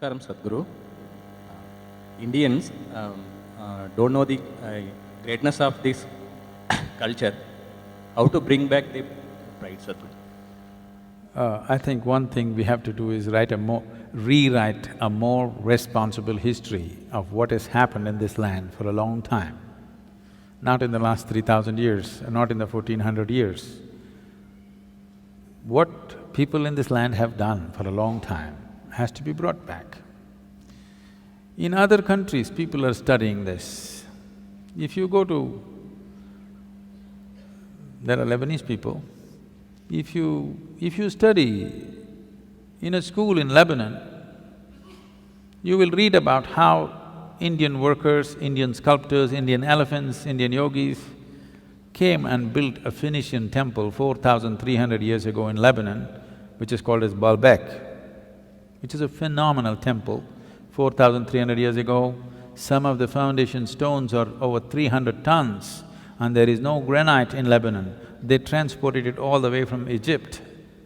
Namaskaram Sadhguru. Indians don't know the greatness of this culture. How to bring back the pride, Sadhguru? I think one thing we have to do is rewrite a more responsible history of what has happened in this land for a long time. Not in the last 3,000 years, not in the 1400 years. What people in this land have done for a long time has to be brought back. In other countries, people are studying this. If you go to… there are Lebanese people, if you study in a school in Lebanon, you will read about how Indian workers, Indian sculptors, Indian elephants, Indian yogis came and built a Phoenician temple 4,300 years ago in Lebanon, which is called as Baalbek, which is a phenomenal temple. 4,300 years ago, some of the foundation stones are over 300 tons and there is no granite in Lebanon. They transported it all the way from Egypt,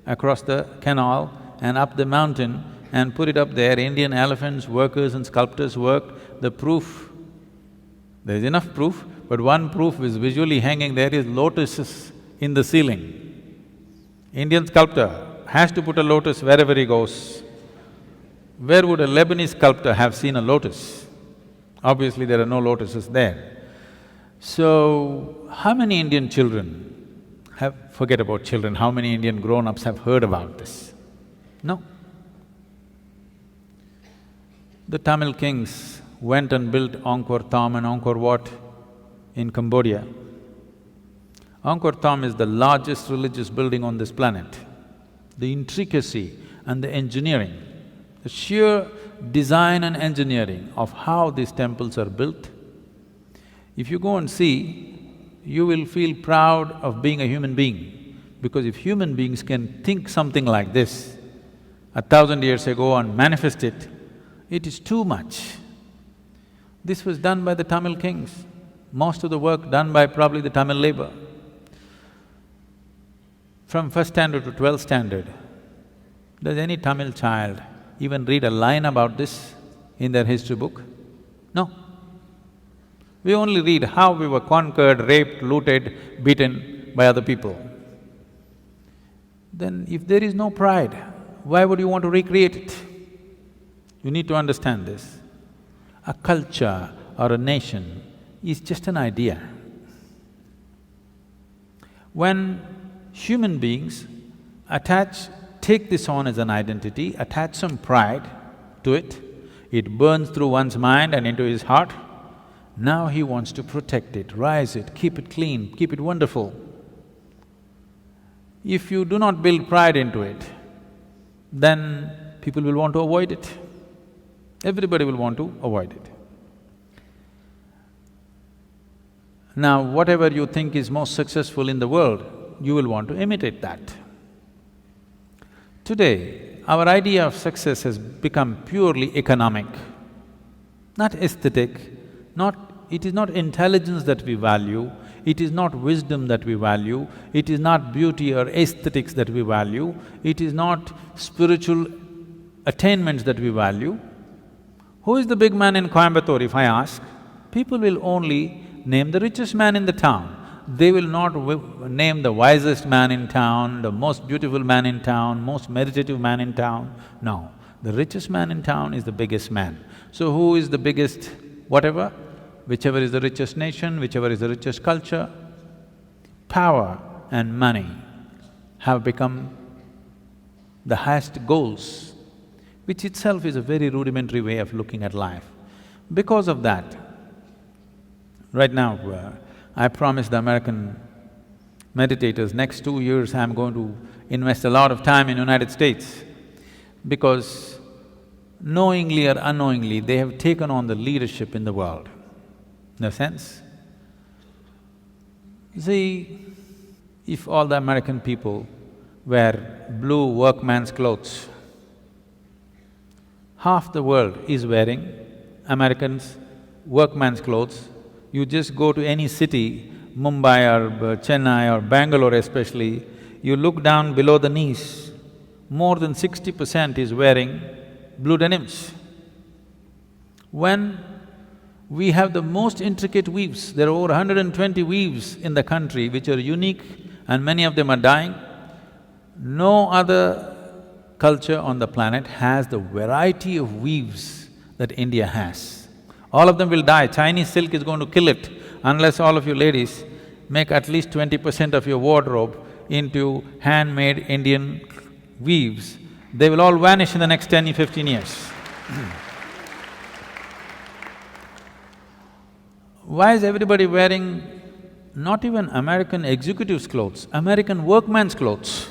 across the canal and up the mountain and put it up there. Indian elephants, workers and sculptors worked. The proof, there is enough proof, but one proof is visually hanging there is lotuses in the ceiling. Indian sculptor has to put a lotus wherever he goes. Where would a Lebanese sculptor have seen a lotus? Obviously there are no lotuses there. So, how many Indian children forget about children, how many Indian grown-ups have heard about this? No. The Tamil kings went and built Angkor Thom and Angkor Wat in Cambodia. Angkor Thom is the largest religious building on this planet. The intricacy and the engineering, the sheer design and engineering of how these temples are built, if you go and see, you will feel proud of being a human being. Because if human beings can think something like this 1,000 years ago and manifest it, it is too much. This was done by the Tamil kings, most of the work done by probably the Tamil labor. From first standard to 12th standard, does any Tamil child even read a line about this in their history book? No. We only read how we were conquered, raped, looted, beaten by other people. Then if there is no pride, why would you want to recreate it? You need to understand this. A culture or a nation is just an idea. When human beings take this on as an identity, attach some pride to it, it burns through one's mind and into his heart. Now he wants to protect it, rise it, keep it clean, keep it wonderful. If you do not build pride into it, then people will want to avoid it. Everybody will want to avoid it. Now, whatever you think is most successful in the world, you will want to imitate that. Today, our idea of success has become purely economic, not aesthetic, it is not intelligence that we value, it is not wisdom that we value, it is not beauty or aesthetics that we value, it is not spiritual attainments that we value. Who is the big man in Coimbatore, if I ask? People will only name the richest man in the town. They will not name the wisest man in town, the most beautiful man in town, most meditative man in town. No, the richest man in town is the biggest man. So who is the biggest whatever? Whichever is the richest nation, whichever is the richest culture, power and money have become the highest goals, which itself is a very rudimentary way of looking at life. Because of that, right now, I promised the American meditators, next 2 years I'm going to invest a lot of time in United States because knowingly or unknowingly, they have taken on the leadership in the world. No sense? See, if all the American people wear blue workman's clothes, half the world is wearing Americans' workman's clothes. You just go to any city, Mumbai or Chennai or Bangalore especially, you look down below the knees, more than 60% is wearing blue denims. When we have the most intricate weaves, there are over 120 weaves in the country which are unique and many of them are dying. No other culture on the planet has the variety of weaves that India has. All of them will die. Chinese silk is going to kill it unless all of you ladies make at least 20% of your wardrobe into handmade Indian weaves. They will all vanish in the next 10, 15 years. Why is everybody wearing not even American executives' clothes, American workman's clothes?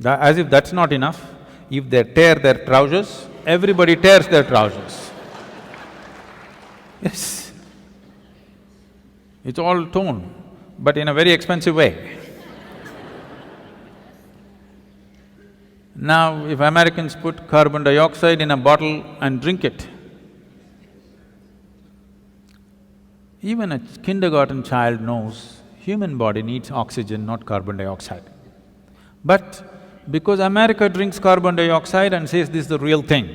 As if that's not enough, if they tear their trousers, everybody tears their trousers. Yes. It's all torn, but in a very expensive way. Now, if Americans put carbon dioxide in a bottle and drink it, even a kindergarten child knows human body needs oxygen, not carbon dioxide. But because America drinks carbon dioxide and says this is the real thing,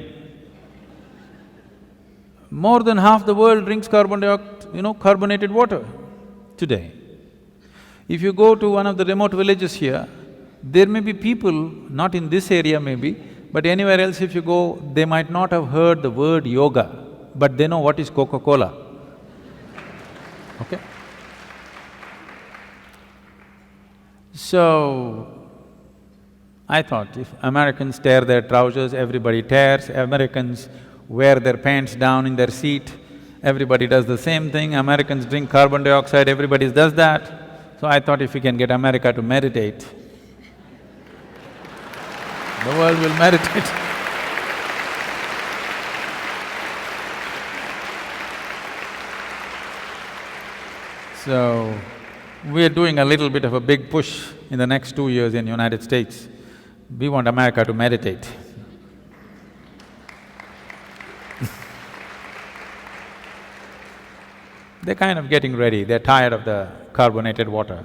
more than half the world drinks carbonated water today. If you go to one of the remote villages here, there may be people, not in this area maybe, but anywhere else if you go, they might not have heard the word yoga, but they know what is Coca-Cola. Okay? So, I thought if Americans tear their trousers, everybody tears, Americans wear their pants down in their seat, everybody does the same thing, Americans drink carbon dioxide, everybody does that. So I thought if we can get America to meditate, the world will meditate. So, we are doing a little bit of a big push in the next 2 years in United States. We want America to meditate. They're kind of getting ready, they're tired of the carbonated water.